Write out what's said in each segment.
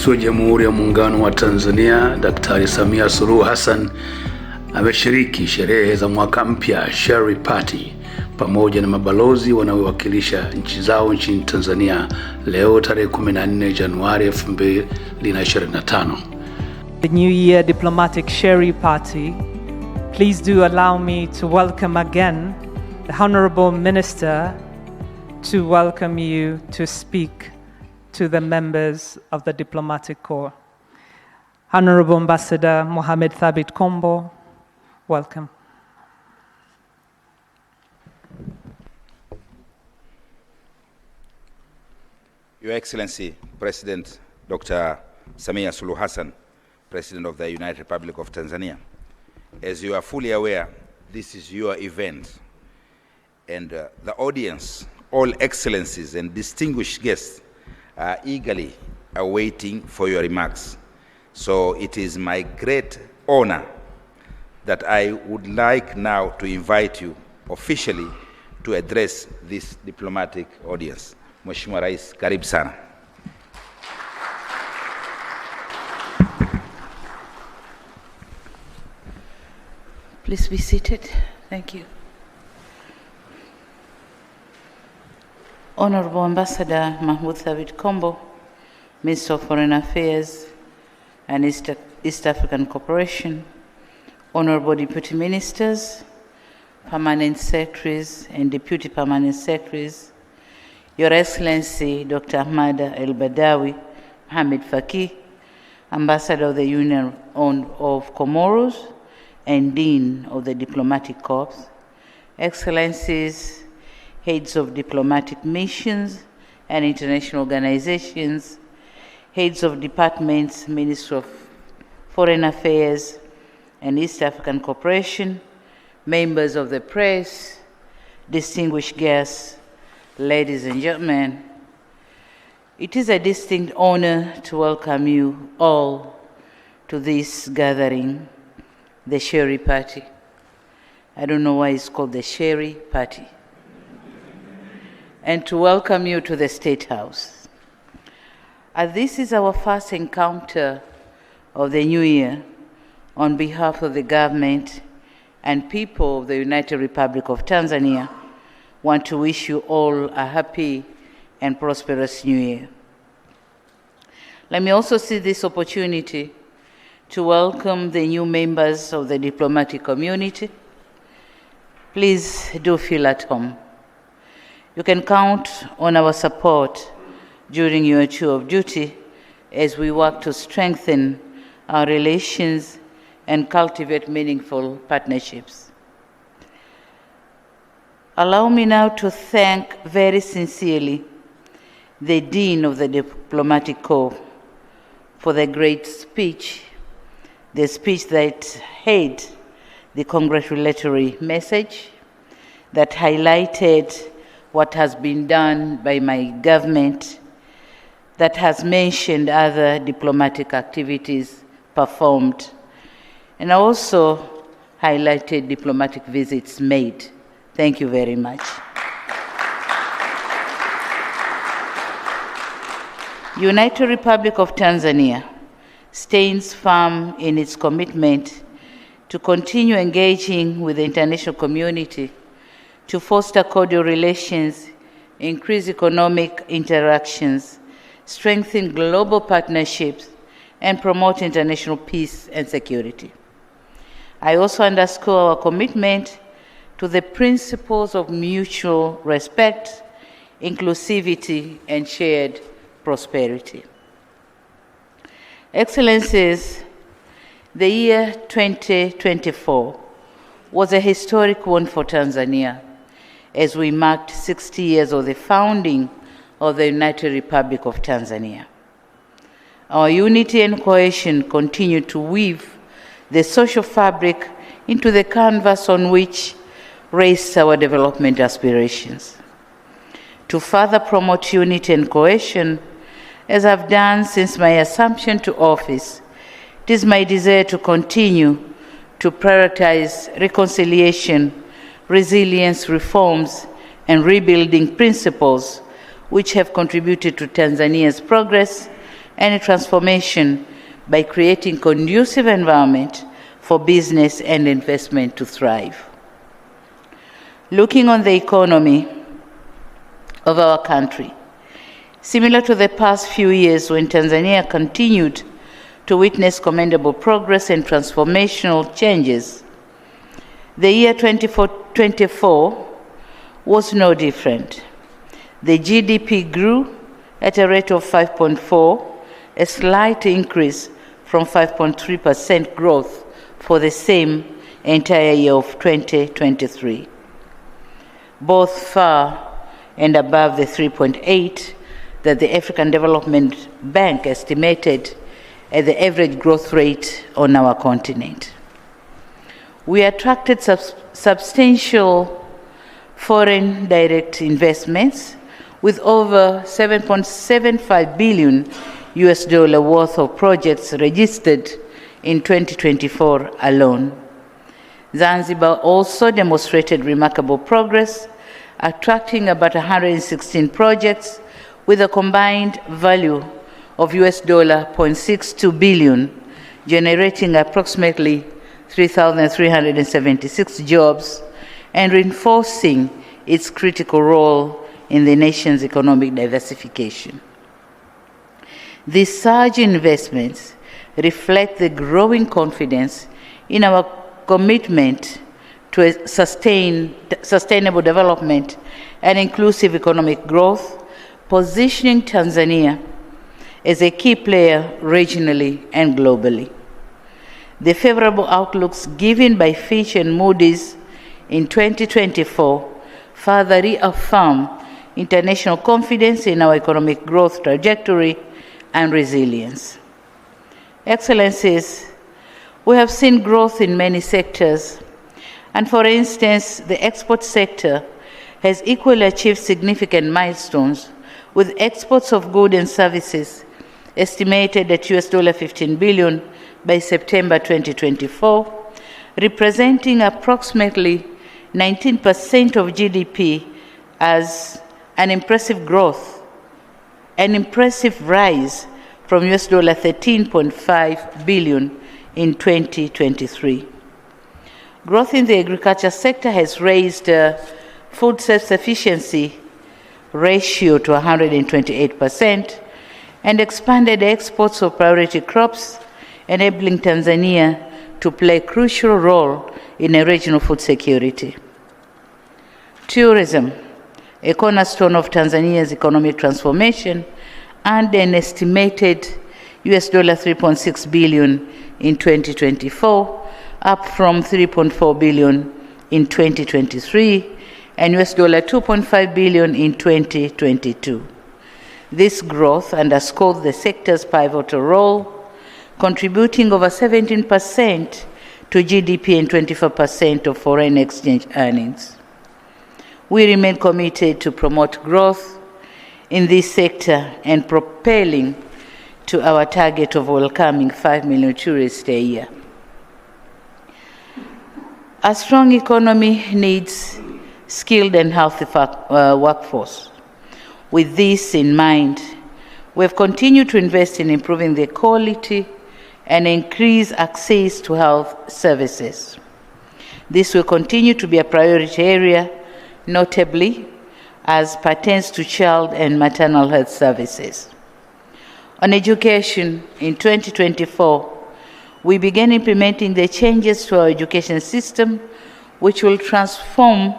Rais wa Jamhuri ya Muungano wa Tanzania Daktari Samia Suluhu Hassan ameshiriki sherehe za Mwaka Mpya sherehe party pamoja na mabalozi wanaowakilisha nchi zao nchini Tanzania leo tarehe 14 Januari 2025. The New Year Diplomatic Sherehe Party, please do allow me to welcome again the Honorable Minister to welcome you to speak to the members of the Diplomatic Corps. Honorable Ambassador Mohamed Thabit Kombo, welcome. Your Excellency, President Dkt.Samia Suluhu Hassan, President of the United Republic of Tanzania. As you are fully aware, this is your event, and the audience, all excellencies and distinguished guests, are eagerly awaiting for your remarks. So it is my great honor that I would like now to invite you officially to address this diplomatic audience. Mheshimiwa Rais, karibu sana. Please be seated. Thank you. Honorable Ambassador Mahmoud Thabit Kombo, Minister of Foreign Affairs and East African Cooperation, Honorable Deputy Ministers, Permanent Secretaries and Deputy Permanent Secretaries, Your Excellency Dr. Ahmad El-Badawi Mohamed Faki, Ambassador of the Union of Comoros and Dean of the Diplomatic Corps, Excellencies, Heads of Diplomatic Missions and International Organizations, Heads of Departments, Ministry of Foreign Affairs and East African Cooperation, members of the press, distinguished guests, ladies and gentlemen, it is a distinct honor to welcome you all to this gathering, the Sherehe Party. I don't know why it's called the Sherehe Party. And to welcome you to the State House. As this is our first encounter of the new year, on behalf of the government and people of the United Republic of Tanzania, want to wish you all a happy and prosperous new year. Let me also seize this opportunity to welcome the new members of the diplomatic community. Please do feel at home. You can count on our support during your tour of duty as we work to strengthen our relations and cultivate meaningful partnerships. Allow me now to thank very sincerely the Dean of the Diplomatic Corps for the great speech, the speech that had the congratulatory message, that highlighted what has been done by my government, that has mentioned other diplomatic activities performed, and also highlighted diplomatic visits made. Thank you very much. United Republic of Tanzania stands firm in its commitment to continue engaging with the international community to foster cordial relations, increase economic interactions, strengthen global partnerships, and promote international peace and security. I also underscore our commitment to the principles of mutual respect, inclusivity, and shared prosperity. Excellencies, the year 2024 was a historic one for Tanzania as we marked 60 years of the founding of the United Republic of Tanzania. Our unity and cohesion continue to weave the social fabric into the canvas on which rests our development aspirations. To further promote unity and cohesion, as I've done since my assumption to office, it is my desire to continue to prioritize reconciliation, resilience, reforms, and rebuilding principles which have contributed to Tanzania's progress and transformation by creating conducive environment for business and investment to thrive. Looking on the economy of our country, similar to the past few years when Tanzania continued to witness commendable progress and transformational changes, the year 2024 was no different. The GDP grew at a rate of 5.4%, a slight increase from 5.3% growth for the same entire year of 2023, both far and above the 3.8% that the African Development Bank estimated as the average growth rate on our continent. We attracted substantial foreign direct investments with over $7.75 billion worth of projects registered in 2024 alone. Zanzibar also demonstrated remarkable progress, attracting about 116 projects with a combined value of $0.62 billion, generating approximately 3,376 jobs and reinforcing its critical role in the nation's economic diversification. These surge investments reflect the growing confidence in our commitment to a sustainable development and inclusive economic growth, positioning Tanzania as a key player regionally and globally. The favorable outlooks given by Fitch and Moody's in 2024 further reaffirm international confidence in our economic growth trajectory and resilience. Excellencies, we have seen growth in many sectors, and for instance, the export sector has equally achieved significant milestones, with exports of goods and services estimated at $15 billion by September 2024, representing approximately 19% of GDP, as an impressive growth, an impressive rise from $13.5 billion in 2023. Growth in the agriculture sector has raised food self-sufficiency ratio to 128% and expanded exports of priority crops, enabling Tanzania to play a crucial role in a regional food security. Tourism, a cornerstone of Tanzania's economic transformation, earned an estimated $3.6 billion in 2024, up from $3.4 billion in 2023 and $2.5 billion in 2022. This growth underscores the sector's pivotal role, contributing over 17% to GDP and 24% of foreign exchange earnings. We remain committed to promote growth in this sector and propelling to our target of welcoming 5 million tourists a year. A strong economy needs skilled and healthy workforce. With this in mind, we have continued to invest in improving the quality and increase access to health services. This will continue to be a priority area, notably as pertains to child and maternal health services. On education, in 2024, we began implementing the changes to our education system, which will transform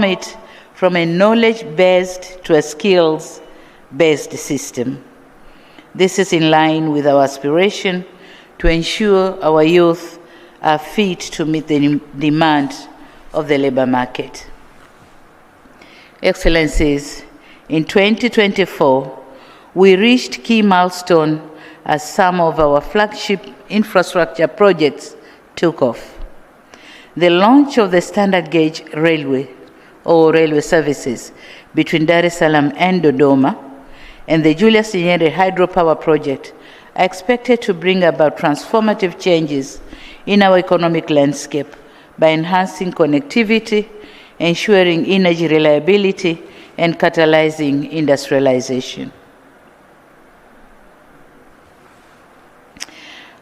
it from a knowledge-based to a skills-based system. This is in line with our aspiration to ensure our youth are fit to meet the demands of the labor market. Excellencies, in 2024, we reached key milestones as some of our flagship infrastructure projects took off. The launch of the standard gauge railway or railway services between Dar es Salaam and Dodoma and the Julius Nyerere hydropower project are expected to bring about transformative changes in our economic landscape by enhancing connectivity, ensuring energy reliability, and catalyzing industrialization.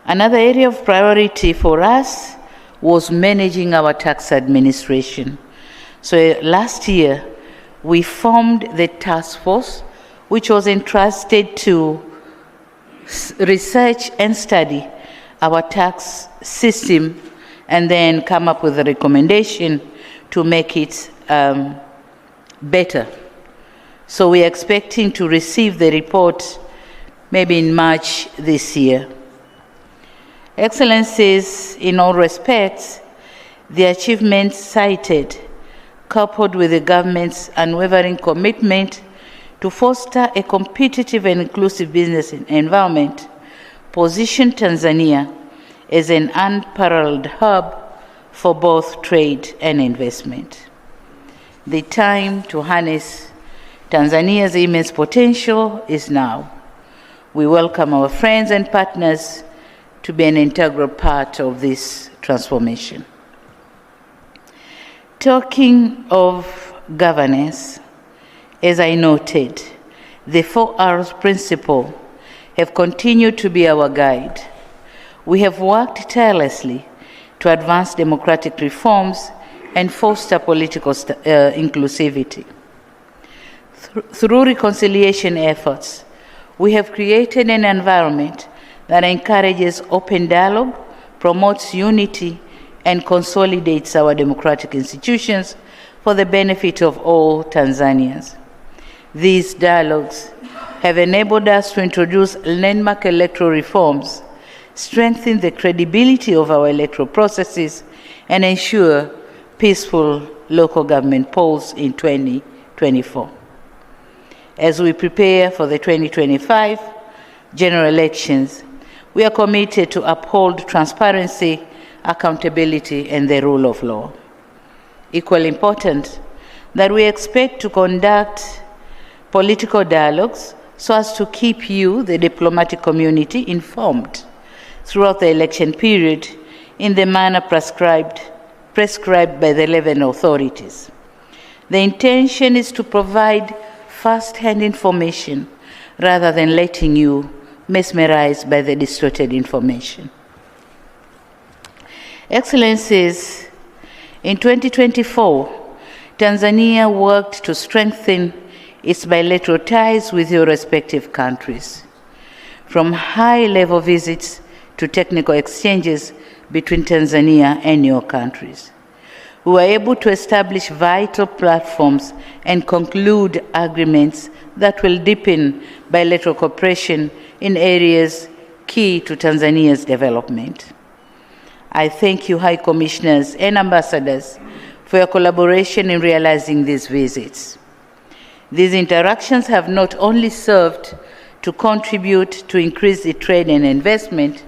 Another area of priority for us was managing our tax administration. So last year, we formed the task force, which was entrusted to research and study our tax system and then come up with a recommendation to make it better. So we are expecting to receive the report maybe in March this year. Excellencies, in all respects, the achievements cited, coupled with the government's unwavering commitment to foster a competitive and inclusive business environment, position Tanzania as an unparalleled hub for both trade and investment. The time to harness Tanzania's immense potential is now. We welcome our friends and partners to be an integral part of this transformation. Talking of governance, as I noted, the 4Rs principle have continued to be our guide. We have worked tirelessly to advance democratic reforms and foster political inclusivity. Through reconciliation efforts, we have created an environment that encourages open dialogue, promotes unity, and consolidates our democratic institutions for the benefit of all Tanzanians. These dialogues have enabled us to introduce landmark electoral reforms, strengthen the credibility of our electoral processes, and ensure peaceful local government polls in 2024. As we prepare for the 2025 general elections, we are committed to uphold transparency, accountability, and the rule of law. Equally important, that we expect to conduct political dialogues so as to keep you, the diplomatic community, informed throughout the election period in the manner prescribed by the relevant authorities. The intention is to provide first-hand information rather than letting you mesmerized by the distorted information. Excellencies, in 2024, Tanzania worked to strengthen its bilateral ties with your respective countries. From high-level visits to technical exchanges between Tanzania and your countries, we were able to establish vital platforms and conclude agreements that will deepen bilateral cooperation in areas key to Tanzania's development. I thank you, High Commissioners and Ambassadors, for your collaboration in realizing these visits. These interactions have not only served to contribute to increase the trade and investment,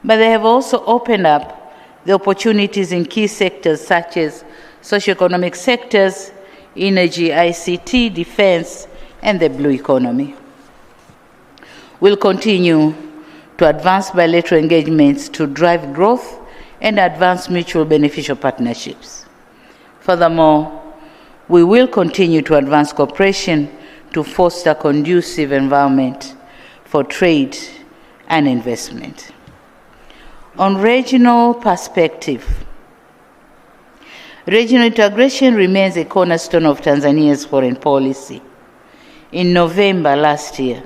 but they have also opened up the opportunities in key sectors such as socioeconomic sectors, energy, ICT, defense, and the blue economy. We'll continue to advance bilateral engagements to drive growth and advance mutual beneficial partnerships. Furthermore, we will continue to advance cooperation to foster a conducive environment for trade and investment. On regional perspective, regional integration remains a cornerstone of Tanzania's foreign policy. In November last year,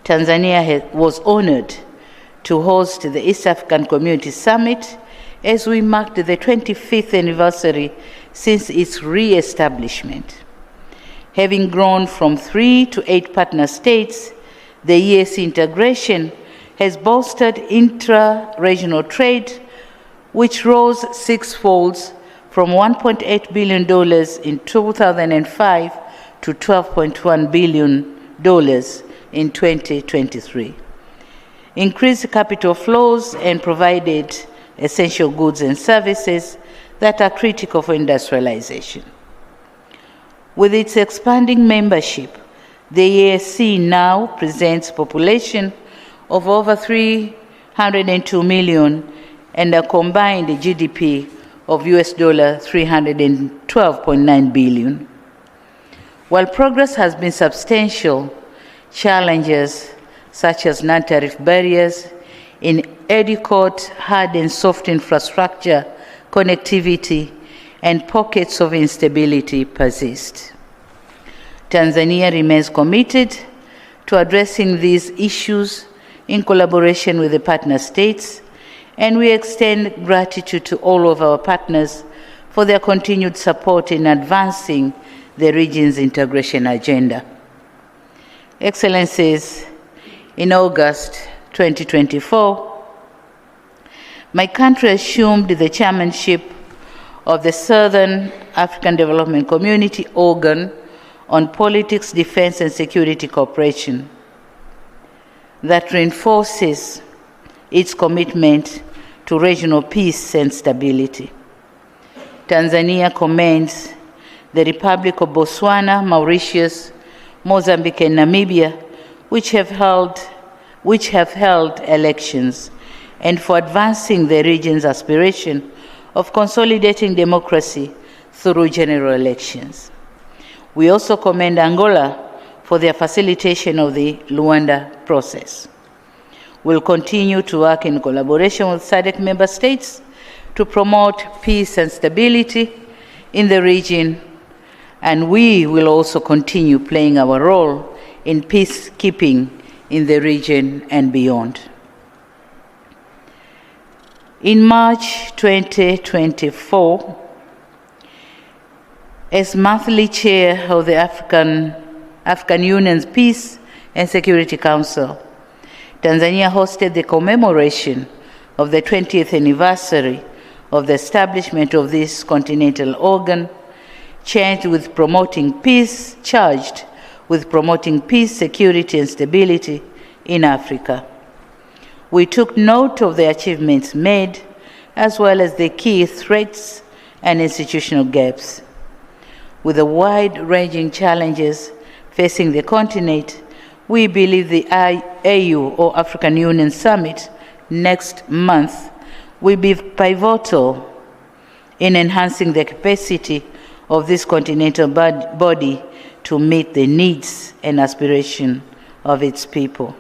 Tanzania was honored to host the East African Community Summit as we marked the 25th anniversary since its re-establishment. Having grown from 3 to 8 partner states, the EAC integration has bolstered intra-regional trade, which rose sixfold from $1.8 billion in 2005 to $12.1 billion in 2023. Increased capital flows and provided essential goods and services that are critical for industrialization. With its expanding membership, the EAC now presents a population of over 302 million and a combined GDP of US $312.9 billion. While progress has been substantial, challenges such as non-tariff barriers in adequate hard and soft infrastructure, connectivity, and pockets of instability persist. Tanzania remains committed to addressing these issues in collaboration with the partner states, and we extend gratitude to all of our partners for their continued support in advancing the region's integration agenda. Excellencies, in August 2024, my country assumed the chairmanship of the Southern African Development Community organ on politics, defense, and security cooperation that reinforces its commitment to regional peace and stability. Tanzania commends the Republic of Botswana, Mauritius, Mozambique, and Namibia, which have held elections, and for advancing the region's aspiration of consolidating democracy through general elections. We also commend Angola for their facilitation of the Luanda process. We'll continue to work in collaboration with SADC member states to promote peace and stability in the region, and we will also continue playing our role in peacekeeping in the region and beyond. In March 2024, as monthly chair of the African Union's Peace and Security Council, Tanzania hosted the commemoration of the 20th anniversary of the establishment of this continental organ, charged with promoting peace, security, and stability in Africa. We took note of the achievements made, as well as the key threats and institutional gaps. With the wide-ranging challenges facing the continent, we believe the AU, or African Union Summit, next month will be pivotal in enhancing the capacity of this continental body to meet the needs and aspirations of its people.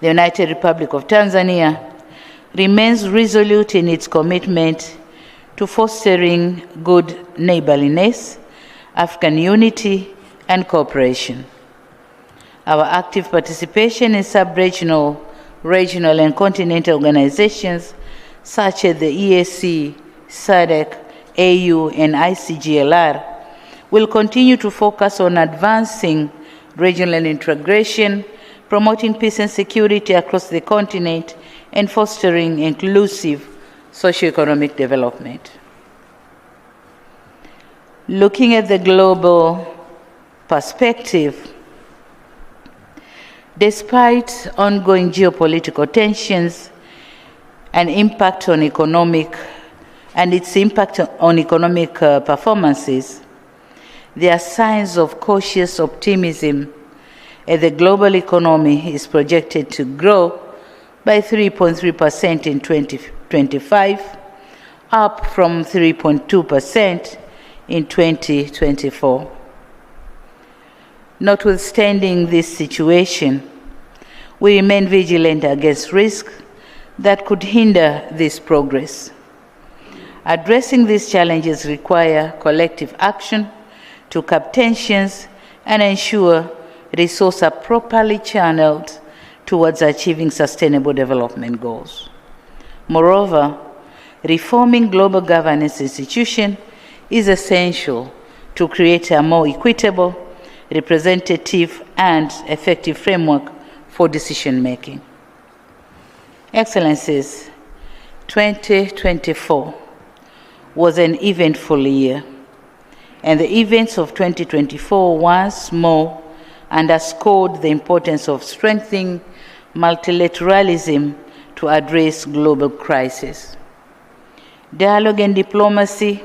The United Republic of Tanzania remains resolute in its commitment to fostering good neighborliness, African unity, and cooperation. Our active participation in sub-regional, regional, and continental organizations such as the EAC, SADC, AU, and ICGLR will continue to focus on advancing regional integration, promoting peace and security across the continent, and fostering inclusive socio-economic development. Looking at the global perspective, despite ongoing geopolitical tensions and its impact on economic performances, there are signs of cautious optimism as the global economy is projected to grow by 3.3% in 2025, up from 3.2% in 2024. Notwithstanding this situation, we remain vigilant against risks that could hinder this progress. Addressing these challenges require collective action to curb tensions and ensure resources are properly channeled towards achieving sustainable development goals. Moreover, reforming global governance institutions is essential to create a more equitable, representative, and effective framework for decision-making. Excellencies, 2024 was an eventful year, and the events of 2024 once more underscored the importance of strengthening multilateralism to address global crises. Dialogue and diplomacy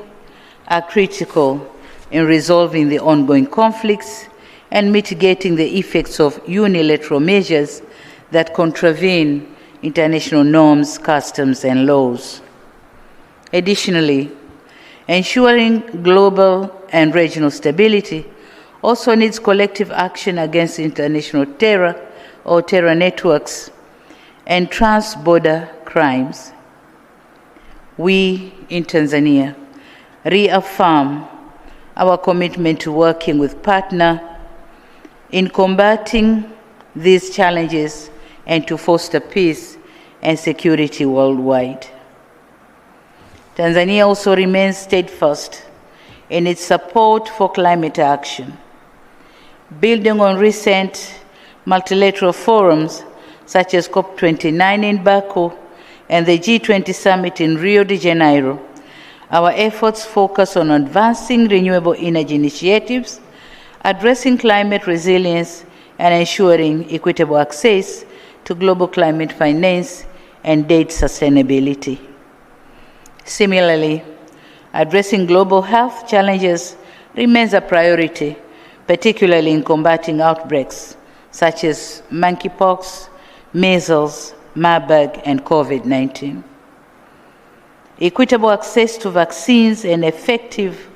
are critical in resolving the ongoing conflicts and mitigating the effects of unilateral measures that contravene international norms, customs, and laws. Additionally, ensuring global and regional stability also needs collective action against international terror or terror networks and trans-border crimes. We in Tanzania reaffirm our commitment to working with partners in combating these challenges and to foster peace and security worldwide. Tanzania also remains steadfast in its support for climate action. Building on recent multilateral forums such as COP29 in Baku and the G20 summit in Rio de Janeiro, our efforts focus on advancing renewable energy initiatives, addressing climate resilience, and ensuring equitable access to global climate finance and debt sustainability. Similarly, addressing global health challenges remains a priority, particularly in combating outbreaks such as monkeypox, measles, Marburg, and COVID-19. Equitable access to vaccines and effective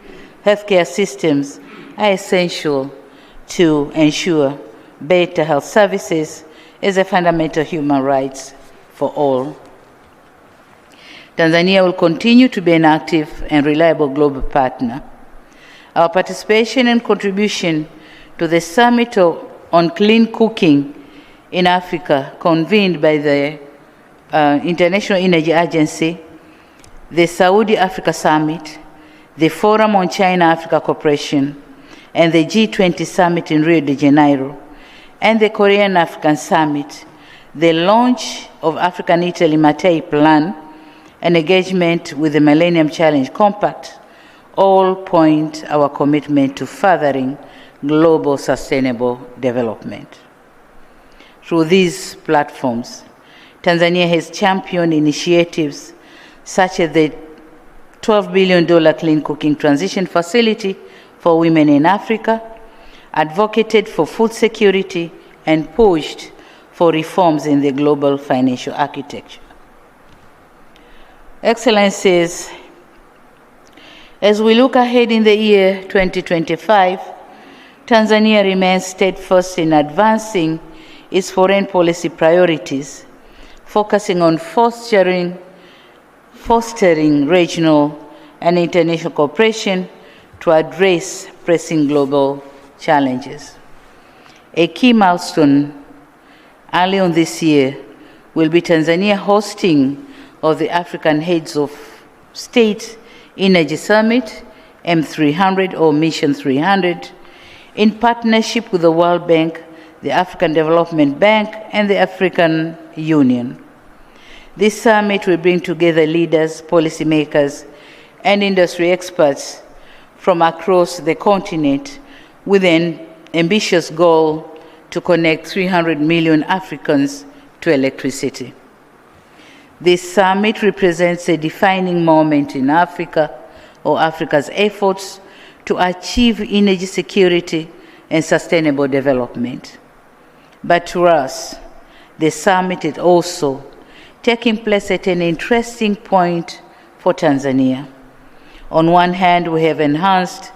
healthcare systems are essential to ensure better health services as a fundamental human right for all. Tanzania will continue to be an active and reliable global partner. Our participation and contribution to the Summit on Clean Cooking in Africa, convened by the International Energy Agency, the Saudi Africa Summit, the Forum on China-Africa Cooperation, and the G20 Summit in Rio de Janeiro, and the Korean-African Summit, the launch of African-Italy Mattei Plan, and engagement with the Millennium Challenge Compact, all point our commitment to furthering global sustainable development. Through these platforms, Tanzania has championed initiatives such as the $12 billion Clean Cooking Transition Facility for Women in Africa, advocated for food security, and pushed for reforms in the global financial architecture. Excellencies, as we look ahead in the year 2025, Tanzania remains steadfast in advancing its foreign policy priorities, focusing on fostering regional and international cooperation to address pressing global challenges. A key milestone early on this year will be Tanzania hosting of the African Heads of State Energy Summit, M300 or Mission 300, in partnership with the World Bank, the African Development Bank, and the African Union. This summit will bring together leaders, policymakers, and industry experts from across the continent with an ambitious goal to connect 300 million Africans to electricity. This summit represents a defining moment in Africa or Africa's efforts to achieve energy security and sustainable development. But to us, the summit is also taking place at an interesting point for Tanzania. On one hand, we have enhanced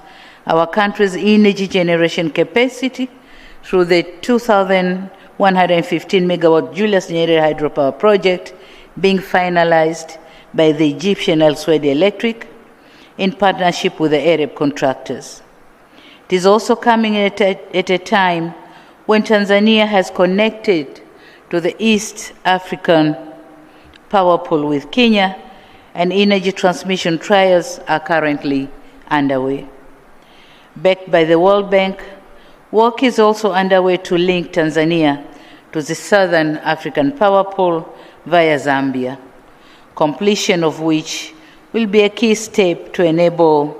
our country's energy generation capacity through the 2,115 megawatt Julius Nyerere hydropower project being finalized by the Egyptian El Swedi Electric in partnership with the Arab contractors. It is also coming at a time when Tanzania has connected to the East African power pool with Kenya, and energy transmission trials are currently underway. Backed by the World Bank, work is also underway to link Tanzania to the Southern African power pool via Zambia, completion of which will be a key step to enabling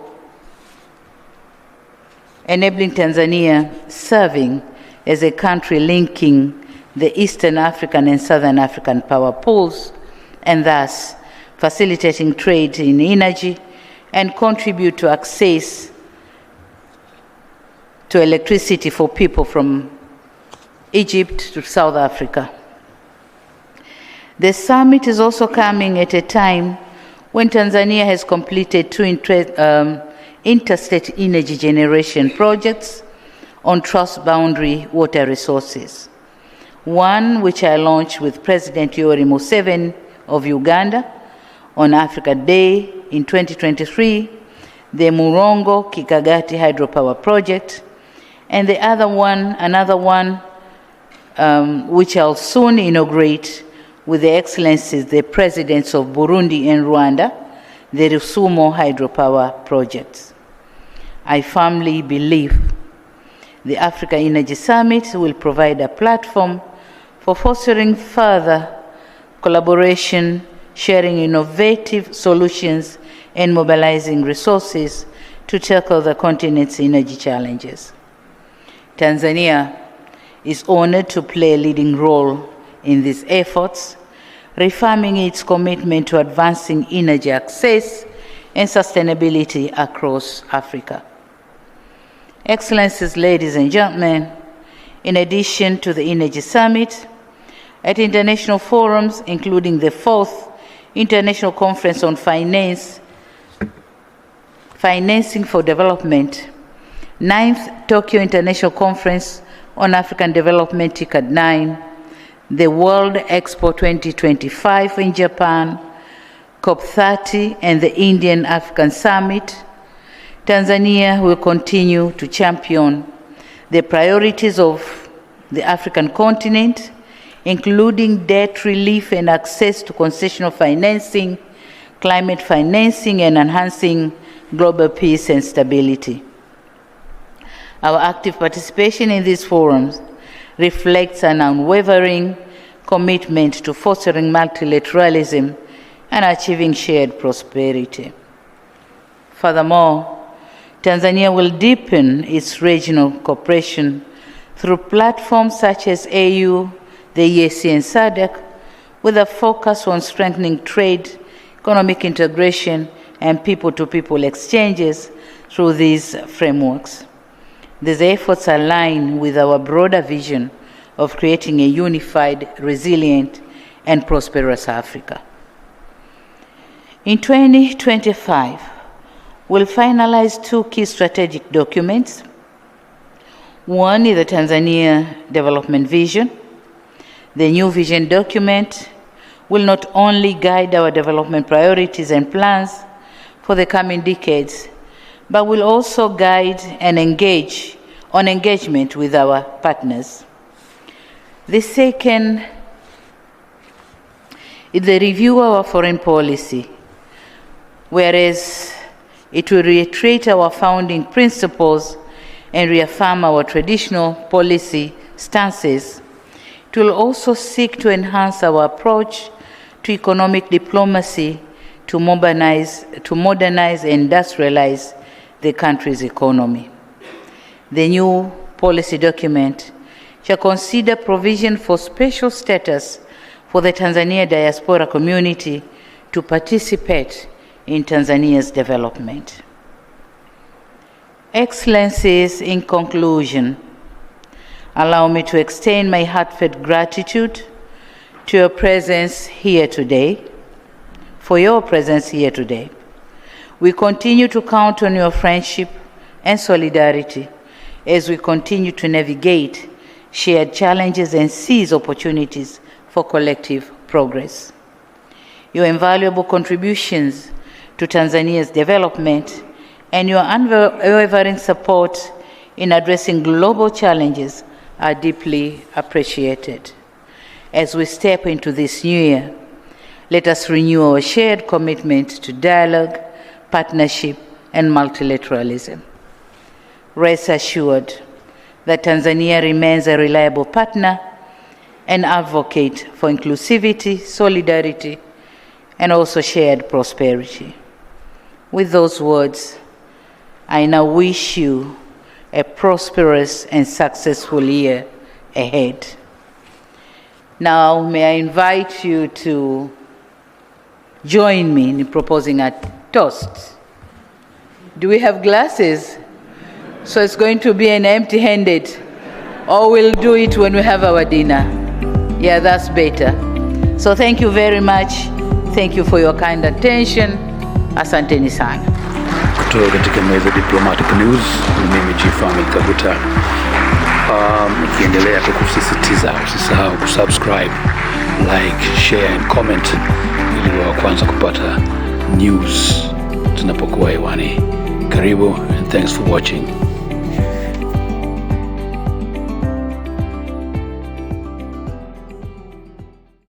Tanzania serving as a country linking the Eastern African and Southern African power pools, and thus facilitating trade in energy and contribute to access to electricity for people from Egypt to South Africa. The summit is also coming at a time when Tanzania has completed two interstate energy generation projects on trans-boundary water resources. One which I launched with President Yoweri Museveni of Uganda on Africa Day in 2023, the Murongo Kikagati Hydropower Project, and another one which I'll soon inaugurate with the Excellencies, the Presidents of Burundi and Rwanda, the Rusumo Hydropower Projects. I firmly believe the Africa Energy Summit will provide a platform for fostering further collaboration, sharing innovative solutions, and mobilizing resources to tackle the continent's energy challenges. Tanzania is honored to play a leading role in these efforts, reaffirming its commitment to advancing energy access and sustainability across Africa. Excellencies, ladies and gentlemen, in addition to the Energy Summit, at international forums, including the 4th International Conference on Financing for Development, 9th Tokyo International Conference on African Development, TICAD 9, the World Expo 2025 in Japan, COP30, and the Indian African Summit, Tanzania will continue to champion the priorities of the African continent, including debt relief and access to concessional financing, climate financing, and enhancing global peace and stability. Our active participation in these forums reflects an unwavering commitment to fostering multilateralism and achieving shared prosperity. Furthermore, Tanzania will deepen its regional cooperation through platforms such as AU, the EAC, and SADC, with a focus on strengthening trade, economic integration, and people-to-people exchanges through these frameworks. These efforts align with our broader vision of creating a unified, resilient, and prosperous Africa. In 2025, we'll finalize 2 key strategic documents. One is the Tanzania Development Vision. The new vision document will not only guide our development priorities and plans for the coming decades, but will also guide and engagement with our partners. The second is the review of our foreign policy, whereas it will reiterate our founding principles and reaffirm our traditional policy stances. It will also seek to enhance our approach to economic diplomacy to modernize and industrialize the country's economy. The new policy document shall consider provision for special status for the Tanzania Diaspora community to participate in Tanzania's development. Excellencies, in conclusion, allow me to extend my heartfelt gratitude to your presence here today, for your presence here today. We continue to count on your friendship and solidarity as we continue to navigate shared challenges and seize opportunities for collective progress. Your invaluable contributions to Tanzania's development and your unwavering support in addressing global challenges are deeply appreciated. As we step into this new year, let us renew our shared commitment to dialogue, partnership, and multilateralism. Rest assured that Tanzania remains a reliable partner and advocate for inclusivity, solidarity, and also shared prosperity. With those words, I now wish you a prosperous and successful year ahead. Now, may I invite you to join me in proposing a toast. Do we have glasses? So it's going to be an empty-handed, or we'll do it when we have our dinner. Yeah, that's better. So thank you very much. Thank you for your kind attention. Asanteni sana. Kutoka katika meza Diplomatic News, mimi Chief Ahmed Kabuta. ikiendelea kukusisitiza usisahau kusubscribe, like, share and comment ili wa kwanza kupata news tunapokuwa hewani. Karibu and thanks for watching.